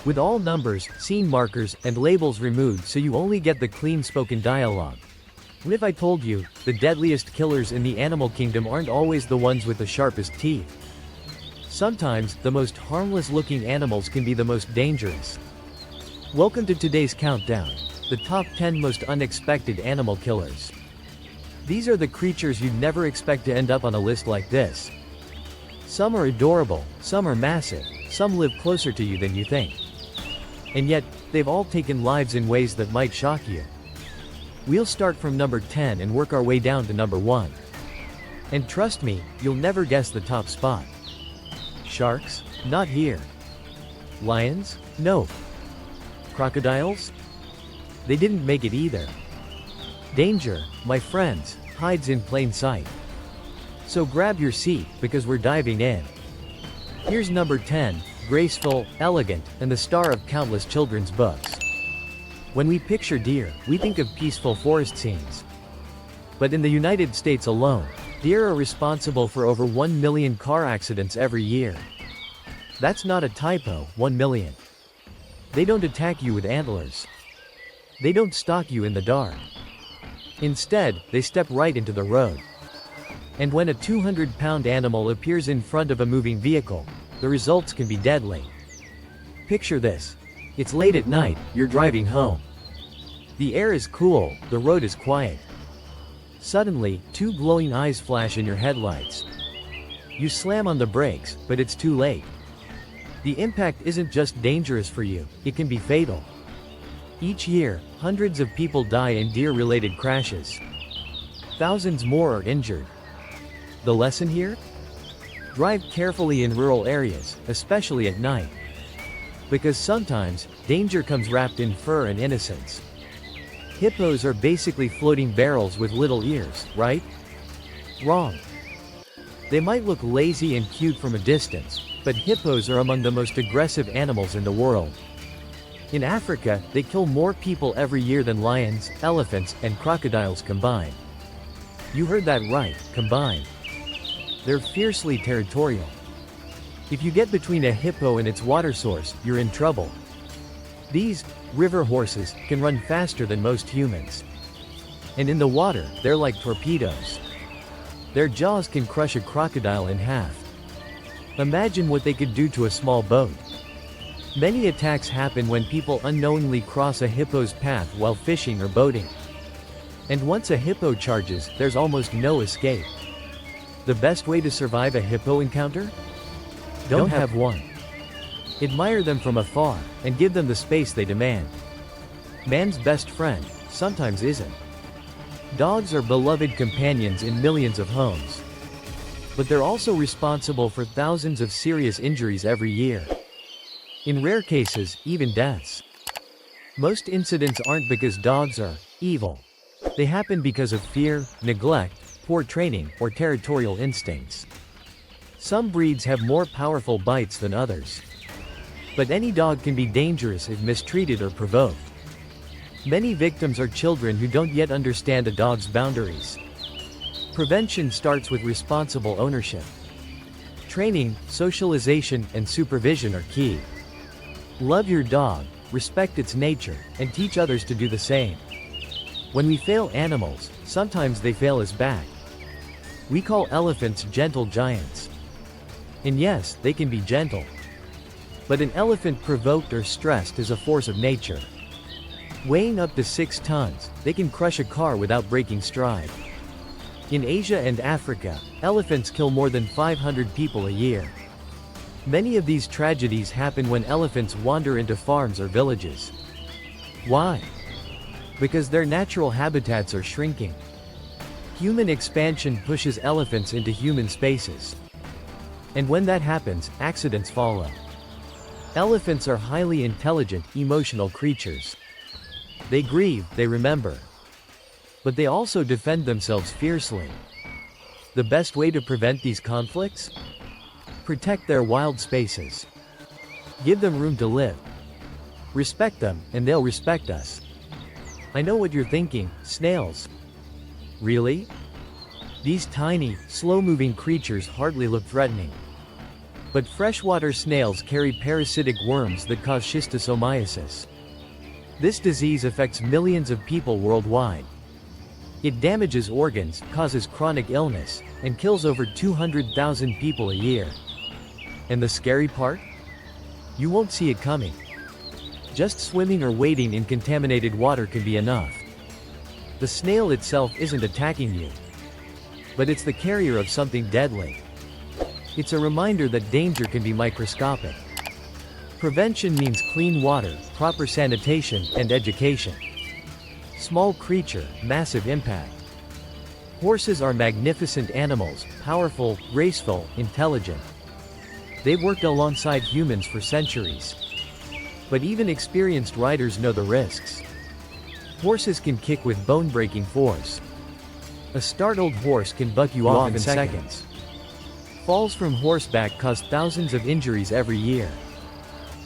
with all numbers, scene markers, and labels removed so you only get the clean spoken dialogue. What if I told you, the deadliest killers in the animal kingdom aren't always the ones with the sharpest teeth? Sometimes, the most harmless-looking animals can be the most dangerous. Welcome to today's countdown. The top 10 most unexpected animal killers. These are the creatures you'd never expect to end up on a list like this. Some are adorable, some are massive, some live closer to you than you think. And yet, they've all taken lives in ways that might shock you. We'll start from number 10 and work our way down to number 1. And trust me, you'll never guess the top spot. Sharks? Not here. Lions? Nope. Crocodiles? They didn't make it either. Danger, my friends, hides in plain sight. So grab your seat, because we're diving in. Here's number 10, graceful, elegant, and the star of countless children's books. When we picture deer, we think of peaceful forest scenes. But in the United States alone, deer are responsible for over 1 million car accidents every year. That's not a typo, 1 million. They don't attack you with antlers. They don't stalk you in the dark. Instead, they step right into the road. And when a 200-pound animal appears in front of a moving vehicle, the results can be deadly. Picture this. It's late at night, you're driving home. The air is cool, the road is quiet. Suddenly, 2 glowing eyes flash in your headlights. You slam on the brakes, but it's too late. The impact isn't just dangerous for you, it can be fatal. Each year, hundreds of people die in deer-related crashes. Thousands more are injured. The lesson here? Drive carefully in rural areas, especially at night. Because sometimes, danger comes wrapped in fur and innocence. Hippos are basically floating barrels with little ears, right? Wrong. They might look lazy and cute from a distance, but hippos are among the most aggressive animals in the world. In Africa, they kill more people every year than lions, elephants, and crocodiles combined. You heard that right, combined. They're fiercely territorial. If you get between a hippo and its water source, you're in trouble. These river horses can run faster than most humans. And in the water, they're like torpedoes. Their jaws can crush a crocodile in half. Imagine what they could do to a small boat. Many attacks happen when people unknowingly cross a hippo's path while fishing or boating. And once a hippo charges, there's almost no escape. The best way to survive a hippo encounter? Don't have one. Admire them from afar, and give them the space they demand. Man's best friend, sometimes isn't. Dogs are beloved companions in millions of homes. But they're also responsible for thousands of serious injuries every year. In rare cases, even deaths. Most incidents aren't because dogs are evil. They happen because of fear, neglect, poor training, or territorial instincts. Some breeds have more powerful bites than others. But any dog can be dangerous if mistreated or provoked. Many victims are children who don't yet understand a dog's boundaries. Prevention starts with responsible ownership. Training, socialization, and supervision are key. Love your dog, respect its nature, and teach others to do the same. When we fail animals, sometimes they fail us back. We call elephants gentle giants. And yes, they can be gentle. But an elephant provoked or stressed is a force of nature. Weighing up to 6 tons, they can crush a car without breaking stride. In Asia and Africa, elephants kill more than 500 people a year. Many of these tragedies happen when elephants wander into farms or villages. Why? Because their natural habitats are shrinking. Human expansion pushes elephants into human spaces. And when that happens, accidents follow. Elephants are highly intelligent, emotional creatures. They grieve, they remember. But they also defend themselves fiercely. The best way to prevent these conflicts? Protect their wild spaces. Give them room to live. Respect them, and they'll respect us. I know what you're thinking, snails. Really? These tiny, slow-moving creatures hardly look threatening. But freshwater snails carry parasitic worms that cause schistosomiasis. This disease affects millions of people worldwide. It damages organs, causes chronic illness, and kills over 200,000 people a year. And the scary part? You won't see it coming. Just swimming or wading in contaminated water can be enough. The snail itself isn't attacking you. But it's the carrier of something deadly. It's a reminder that danger can be microscopic. Prevention means clean water, proper sanitation, and education. Small creature, massive impact. Horses are magnificent animals, powerful, graceful, intelligent. They've worked alongside humans for centuries. But even experienced riders know the risks. Horses can kick with bone-breaking force. A startled horse can buck you off in seconds. Falls from horseback cause thousands of injuries every year.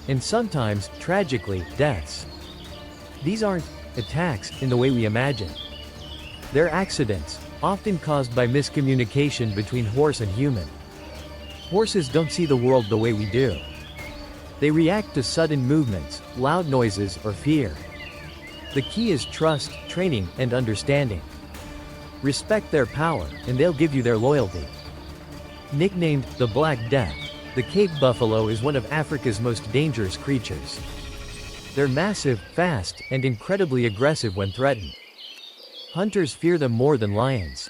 And sometimes, tragically, deaths. These aren't attacks in the way we imagine. They're accidents, often caused by miscommunication between horse and human. Horses don't see the world the way we do. They react to sudden movements, loud noises, or fear. The key is trust, training, and understanding. Respect their power, and they'll give you their loyalty. Nicknamed the Black Death, the Cape buffalo is one of Africa's most dangerous creatures. They're massive, fast, and incredibly aggressive when threatened. Hunters fear them more than lions.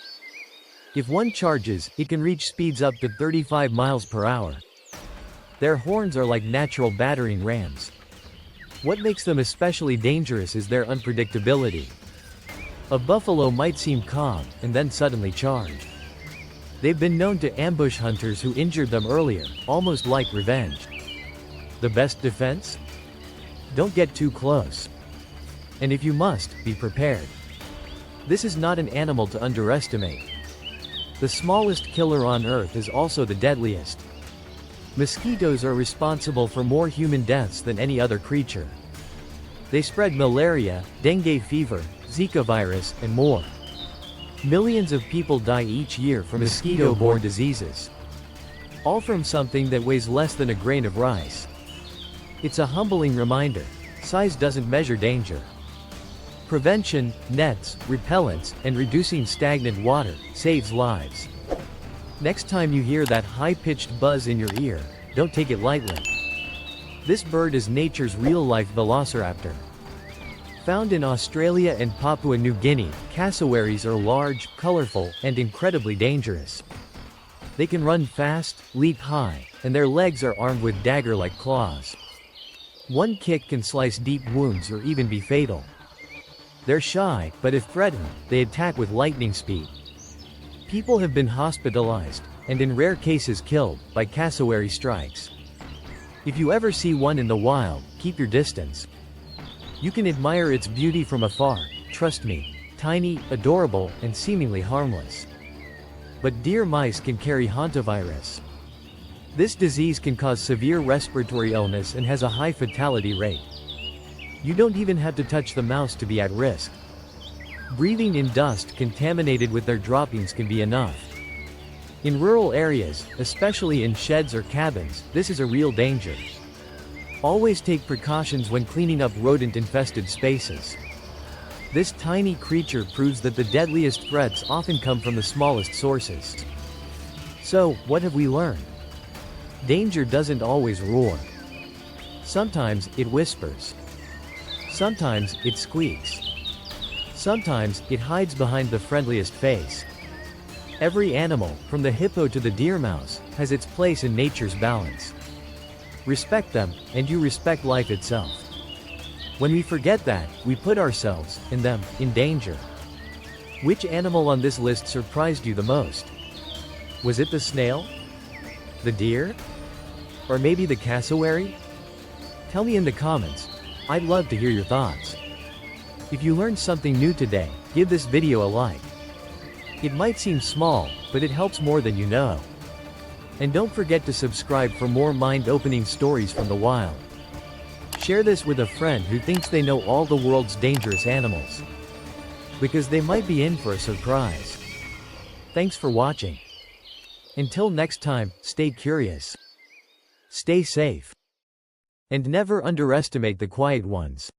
If one charges, it can reach speeds up to 35 miles per hour. Their horns are like natural battering rams. What makes them especially dangerous is their unpredictability. A buffalo might seem calm, and then suddenly charge. They've been known to ambush hunters who injured them earlier, almost like revenge. The best defense? Don't get too close. And if you must, be prepared. This is not an animal to underestimate. The smallest killer on Earth is also the deadliest. Mosquitoes are responsible for more human deaths than any other creature. They spread malaria, dengue fever, Zika virus, and more. Millions of people die each year from mosquito-borne diseases. All from something that weighs less than a grain of rice. It's a humbling reminder. Size doesn't measure danger. Prevention, nets, repellents, and reducing stagnant water saves lives. Next time you hear that high-pitched buzz in your ear, don't take it lightly. This bird is nature's real-life velociraptor. Found in Australia and Papua New Guinea, cassowaries are large, colorful, and incredibly dangerous. They can run fast, leap high, and their legs are armed with dagger-like claws. One kick can slice deep wounds or even be fatal. They're shy, but if threatened, they attack with lightning speed. People have been hospitalized, and in rare cases killed, by cassowary strikes. If you ever see one in the wild, keep your distance. You can admire its beauty from afar, trust me, tiny, adorable, and seemingly harmless. But deer mice can carry hantavirus. This disease can cause severe respiratory illness and has a high fatality rate. You don't even have to touch the mouse to be at risk. Breathing in dust contaminated with their droppings can be enough. In rural areas, especially in sheds or cabins, this is a real danger. Always take precautions when cleaning up rodent-infested spaces. This tiny creature proves that the deadliest threats often come from the smallest sources. So, what have we learned? Danger doesn't always roar. Sometimes, it whispers. Sometimes, it squeaks. Sometimes, it hides behind the friendliest face. Every animal, from the hippo to the deer mouse, has its place in nature's balance. Respect them, and you respect life itself. When we forget that, we put ourselves, and them, in danger. Which animal on this list surprised you the most? Was it the snail? The deer? Or maybe the cassowary? Tell me in the comments. I'd love to hear your thoughts. If you learned something new today, give this video a like. It might seem small, but it helps more than you know. And don't forget to subscribe for more mind-opening stories from the wild. Share this with a friend who thinks they know all the world's dangerous animals. Because they might be in for a surprise. Thanks for watching. Until next time, stay curious. Stay safe. And never underestimate the quiet ones.